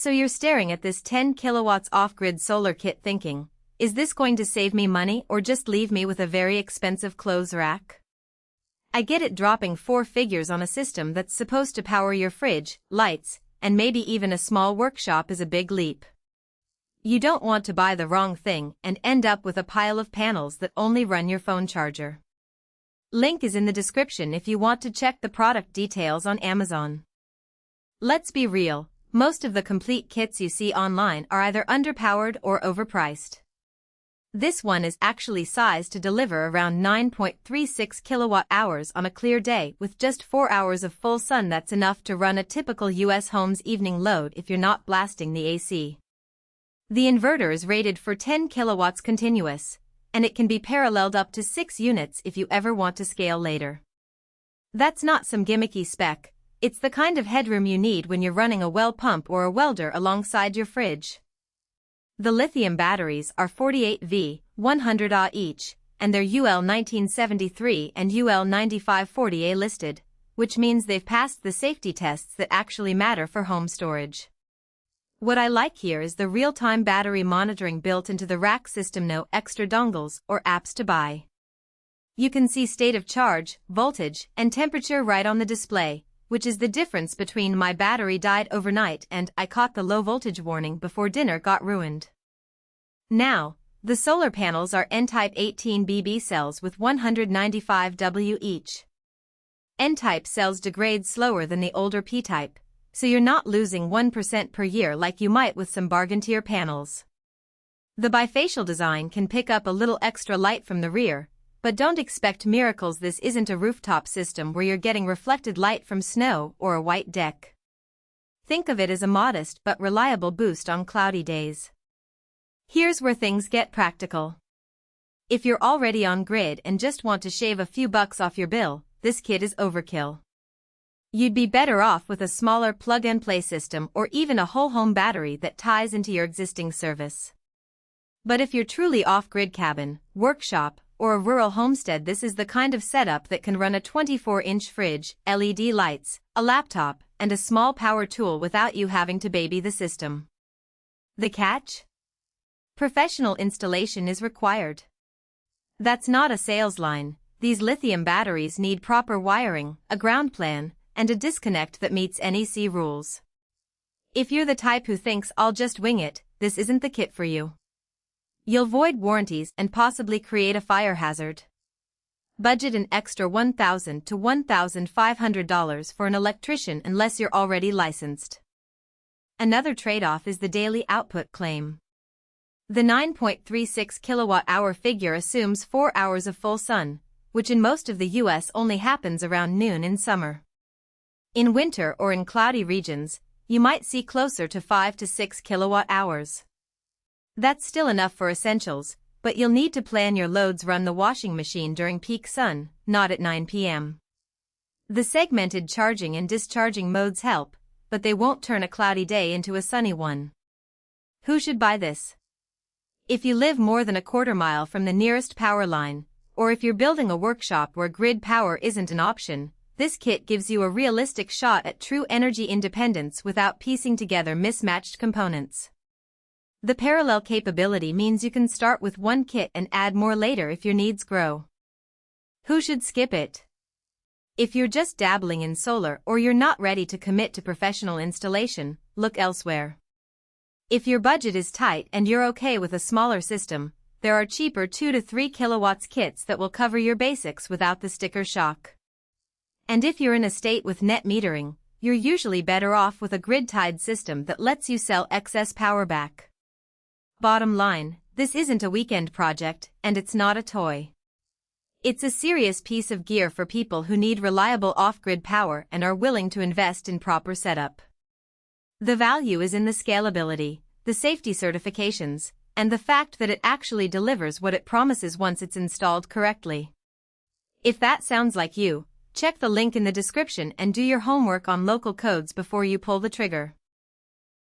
So you're staring at this 10 kilowatts off-grid solar kit thinking, is this going to save me money or just leave me with a very expensive clothes rack? I get it, dropping 4 figures on a system that's supposed to power your fridge, lights, and maybe even a small workshop is a big leap. You don't want to buy the wrong thing and end up with a pile of panels that only run your phone charger. Link is in the description if you want to check the product details on Amazon. Let's be real, most of the complete kits you see online are either underpowered or overpriced. This one is actually sized to deliver around 9.36 kilowatt-hours on a clear day with just 4 hours of full sun. That's enough to run a typical US home's evening load if you're not blasting the AC. The inverter is rated for 10 kilowatts continuous, and it can be paralleled up to 6 units if you ever want to scale later. That's not some gimmicky spec, it's the kind of headroom you need when you're running a well pump or a welder alongside your fridge. The lithium batteries are 48V, 100Ah each, and they're UL 1973 and UL 9540A listed, which means they've passed the safety tests that actually matter for home storage. What I like here is the real-time battery monitoring built into the rack system. No extra dongles or apps to buy. You can see state of charge, voltage, and temperature right on the display, which is the difference between my battery died overnight and I caught the low voltage warning before dinner got ruined. Now, the solar panels are N-type 18BB cells with 195W each. N-type cells degrade slower than the older P-type, so you're not losing 1% per year like you might with some bargain tier panels. The bifacial design can pick up a little extra light from the rear, but don't expect miracles. This isn't a rooftop system where you're getting reflected light from snow or a white deck. Think of it as a modest but reliable boost on cloudy days. Here's where things get practical. If you're already on grid and just want to shave a few bucks off your bill, this kit is overkill. You'd be better off with a smaller plug-and-play system or even a whole home battery that ties into your existing service. But if you're truly off-grid cabin, workshop, or a rural homestead, this is the kind of setup that can run a 24-inch fridge, LED lights, a laptop, and a small power tool without you having to baby the system. The catch? Professional installation is required. That's not a sales line. These lithium batteries need proper wiring, a ground plan, and a disconnect that meets NEC rules. If you're the type who thinks I'll just wing it, this isn't the kit for you. You'll void warranties and possibly create a fire hazard. Budget an extra $1,000 to $1,500 for an electrician unless you're already licensed. Another trade-off is the daily output claim. The 9.36 kilowatt-hour figure assumes 4 hours of full sun, which in most of the US only happens around noon in summer. In winter or in cloudy regions, you might see closer to 5 to 6 kilowatt-hours. That's still enough for essentials, but you'll need to plan your loads. Run the washing machine during peak sun, not at 9 p.m. The segmented charging and discharging modes help, but they won't turn a cloudy day into a sunny one. Who should buy this? If you live more than a quarter mile from the nearest power line, or if you're building a workshop where grid power isn't an option, this kit gives you a realistic shot at true energy independence without piecing together mismatched components. The parallel capability means you can start with one kit and add more later if your needs grow. Who should skip it? If you're just dabbling in solar or you're not ready to commit to professional installation, look elsewhere. If your budget is tight and you're okay with a smaller system, there are cheaper 2 to 3 kilowatts kits that will cover your basics without the sticker shock. And if you're in a state with net metering, you're usually better off with a grid-tied system that lets you sell excess power back. Bottom line, this isn't a weekend project, and it's not a toy. It's a serious piece of gear for people who need reliable off-grid power and are willing to invest in proper setup. The value is in the scalability, the safety certifications, and the fact that it actually delivers what it promises once it's installed correctly. If that sounds like you, check the link in the description and do your homework on local codes before you pull the trigger.